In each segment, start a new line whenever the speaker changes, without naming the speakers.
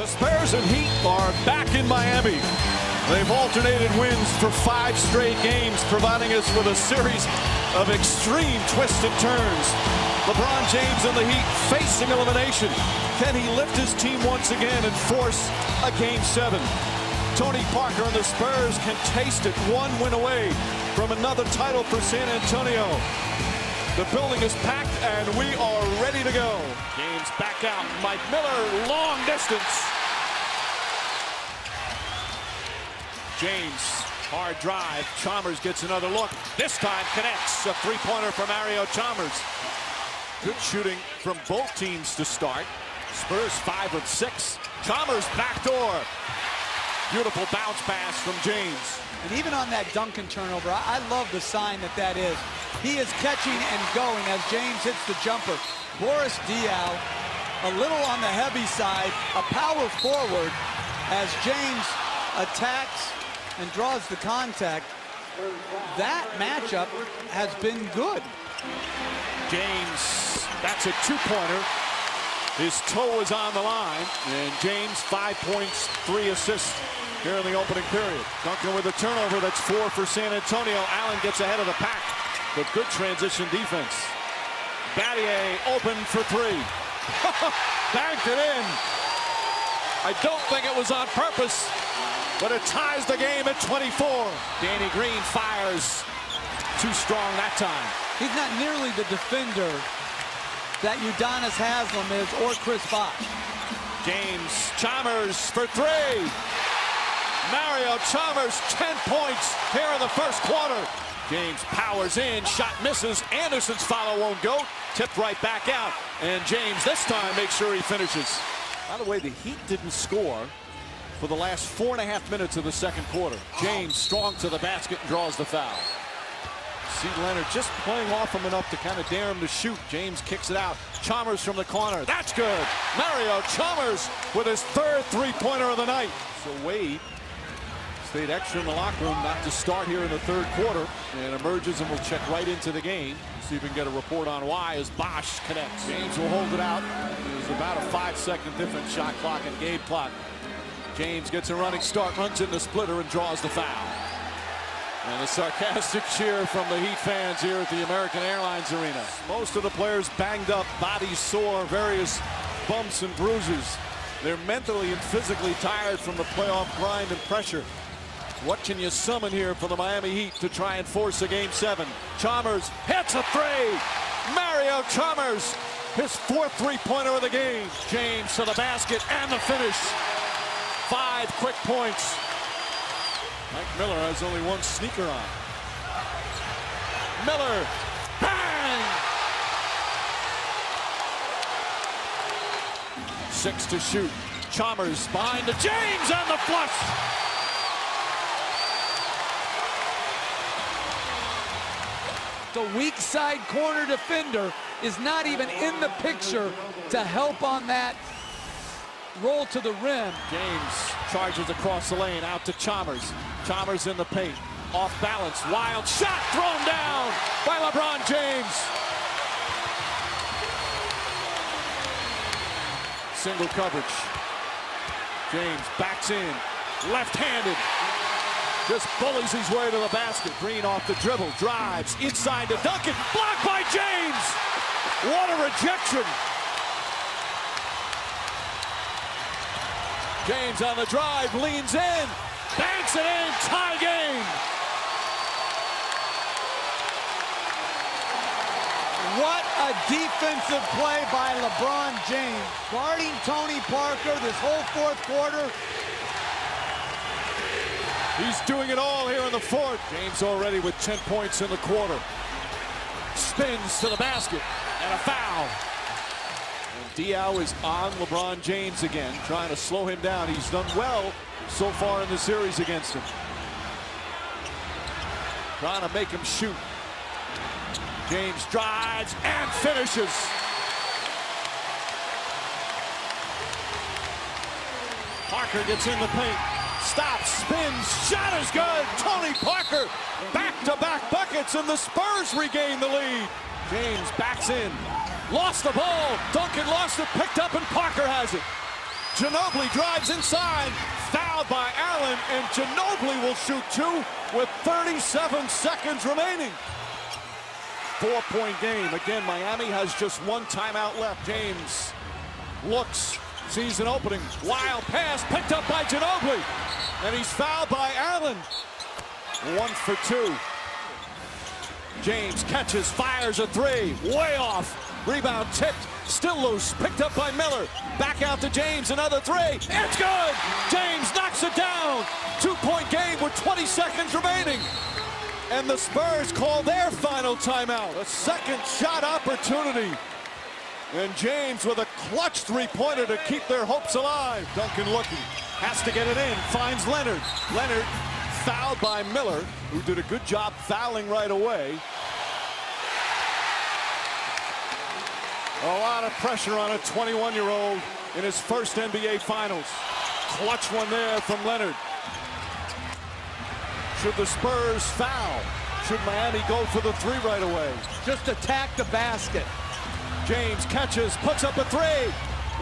The Spurs and Heat are back in Miami. They've alternated wins for 5 straight games, providing us with a series of extreme twists and turns. LeBron James and the Heat facing elimination. Can he lift his team once again and force a Game 7? Tony Parker and the Spurs can taste it, 1 win away from another title for San Antonio. The building is packed and we are ready to go. James back out. Mike Miller, long distance. James, hard drive. Chalmers gets another look. This time connects. A 3-pointer from Mario Chalmers. Good shooting from both teams to start. Spurs 5 of 6. Chalmers backdoor. Beautiful bounce pass from James.
And even on that Duncan turnover, I love the sign that is. He is catching and going as James hits the jumper. Boris Diaw, a little on the heavy side, a power forward as James attacks and draws the contact. That matchup has been good.
James, that's a 2-pointer. His toe is on the line, and James 5 points, 3 assists here in the opening period. Duncan with a turnover, that's 4 for San Antonio. Allen gets ahead of the pack, but good transition defense. Battier open for 3. Banked it in. I don't think it was on purpose, but it ties the game at 24. Danny Green fires. Too strong that time.
He's not nearly the defender that Udonis Haslem is or Chris Bosh.
James, Chalmers for 3. Mario Chalmers, 10 points here in the first quarter. James powers in, shot misses. Anderson's follow won't go. Tipped right back out. And James this time makes sure he finishes. By the way, the Heat didn't score for the last 4.5 minutes of the second quarter. James strong to the basket and draws the foul. See Leonard just playing off him enough to kind of dare him to shoot. James kicks it out. Chalmers from the corner. That's good. Mario Chalmers with his 3rd 3-pointer of the night. So Wade stayed extra in the locker room not to start here in the 3rd quarter and emerges and will check right into the game. See if we can get a report on why as Bosh connects. James will hold it out. There's about a 5-second difference shot clock and game clock. James gets a running start, runs in the splitter and draws the foul. And a sarcastic cheer from the Heat fans here at the American Airlines Arena. Most of the players banged up, bodies sore, various bumps and bruises. They're mentally and physically tired from the playoff grind and pressure. What can you summon here for the Miami Heat to try and force a Game 7? Chalmers hits a 3. Mario Chalmers, his 4th 3-pointer of the game. James to the basket and the finish. 5 quick points. Mike Miller has only 1 sneaker on. Miller, bang! 6 to shoot. Chalmers behind to James and the flush.
The weak side corner defender is not even in the picture to help on that roll to the rim.
James charges across the lane, out to Chalmers. Chalmers in the paint, off balance, wild shot thrown down by LeBron James. Single coverage. James backs in, left-handed. Just bullies his way to the basket. Green off the dribble, drives inside to Duncan, blocked by James. What a rejection. James on the drive, leans in, banks it in, tie game.
What a defensive play by LeBron James. Guarding Tony Parker this whole 4th quarter.
He's doing it all here in the 4th. James already with 10 points in the quarter. Spins to the basket and a foul. Diaw is on LeBron James again, trying to slow him down. He's done well so far in the series against him. Trying to make him shoot. James drives and finishes. Parker gets in the paint. Stops, spins, shot is good. Tony Parker, back-to-back buckets, and the Spurs regain the lead. James backs in. Lost the ball. Duncan lost it, picked up, and Parker has it. Ginobili drives inside. Fouled by Allen, and Ginobili will shoot 2 with 37 seconds remaining. 4-point game. Again, Miami has just 1 timeout left. James looks, sees an opening. Wild pass picked up by Ginobili. And he's fouled by Allen. 1 for 2. James catches, fires a 3. Way off. Rebound tipped. Still loose. Picked up by Miller. Back out to James. Another 3. It's good. James knocks it down. 2-point game with 20 seconds remaining. And the Spurs call their final timeout. A second shot opportunity. And James with a clutch 3-pointer to keep their hopes alive. Duncan looking. Has to get it in. Finds Leonard. Leonard fouled by Miller, who did a good job fouling right away. A lot of pressure on a 21-year-old in his first NBA Finals. Clutch one there from Leonard. Should the Spurs foul? Should Miami go for the 3 right away?
Just attack the basket.
James catches, puts up a 3.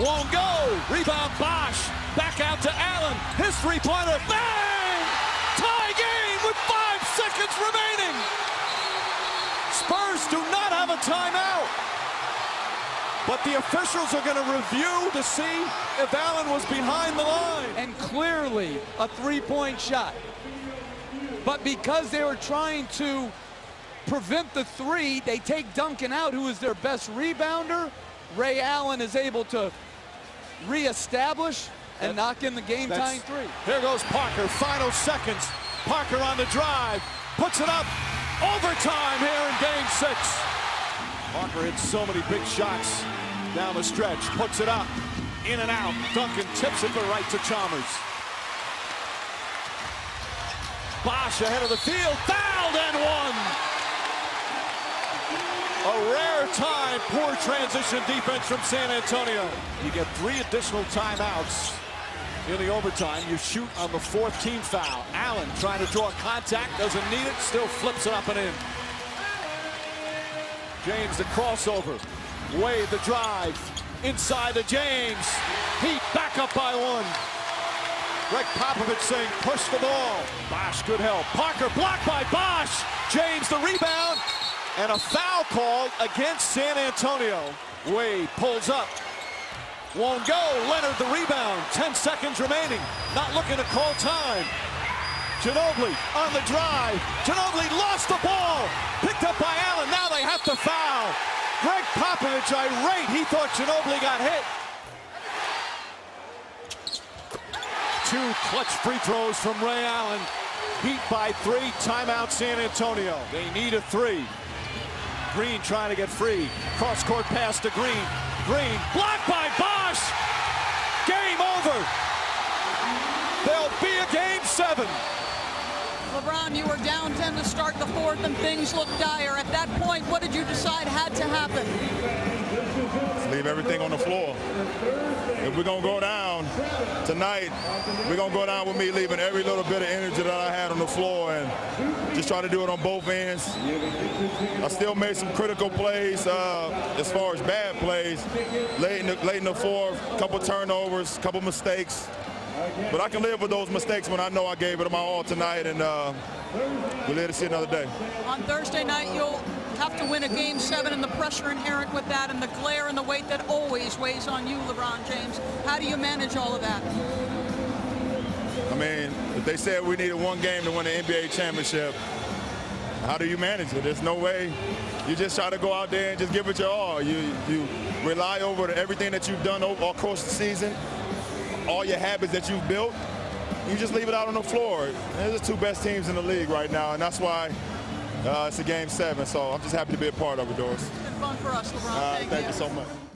Won't go. Rebound Bosch. Back out to Allen. His 3-pointer. Bang! Tie game with 5 seconds remaining. Spurs do not have a timeout. But the officials are going to review to see if Allen was behind the line.
And clearly a 3-point shot. But because they were trying to prevent the 3, they take Duncan out, who is their best rebounder. Ray Allen is able to reestablish and knock in the game-tying 3.
Here goes Parker, final seconds. Parker on the drive, puts it up. Overtime here in game 6. Parker hits so many big shots down the stretch, puts it up, in and out. Duncan tips it, but right to Chalmers. Bosch ahead of the field, fouled and 1. A rare time, poor transition defense from San Antonio. You get 3 additional timeouts in the overtime. You shoot on the 4th team foul. Allen trying to draw contact, doesn't need it, still flips it up and in. James the crossover. Wade the drive. Inside to James. Heat back up by 1. Greg Popovich saying push the ball. Bosch good help. Parker blocked by Bosch. James the rebound. And a foul called against San Antonio. Wade pulls up. Won't go. Leonard the rebound. 10 seconds remaining. Not looking to call time. Ginobili on the drive. Ginobili lost the ball. Picked up by Allen. Now they have to foul. Greg Popovich irate. He thought Ginobili got hit. 2 clutch free throws from Ray Allen. Heat by 3. Timeout San Antonio. They need a 3. Green trying to get free. Cross-court pass to Green. Green blocked by Bosch. Game over. There'll be a game 7.
LeBron, you were down 10 to start the 4th and things looked dire. At that point, what did you decide had to happen?
Let's leave everything on the floor. If we're going to go down tonight, we're going to go down with me leaving every little bit of energy that I had on the floor and just try to do it on both ends. I still made some critical plays as far as bad plays. Late in the 4th, couple turnovers, couple mistakes. But I can live with those mistakes when I know I gave it my all tonight, and we'll live to see another day.
On Thursday night, you'll have to win a game 7, and the pressure inherent with that and the glare and the weight that always weighs on you, LeBron James. How do you manage all of that?
I mean, if they said we needed 1 game to win the NBA championship, how do you manage it? There's no way. You just try to go out there and just give it your all. You rely over everything that you've done all across the season, all your habits that you've built. You just leave it out on the floor. They're the 2 best teams in the league right now, and that's why it's a game 7. So I'm just happy to be a part of it, Doris.
It's been fun for us, LeBron.
Thank you so much.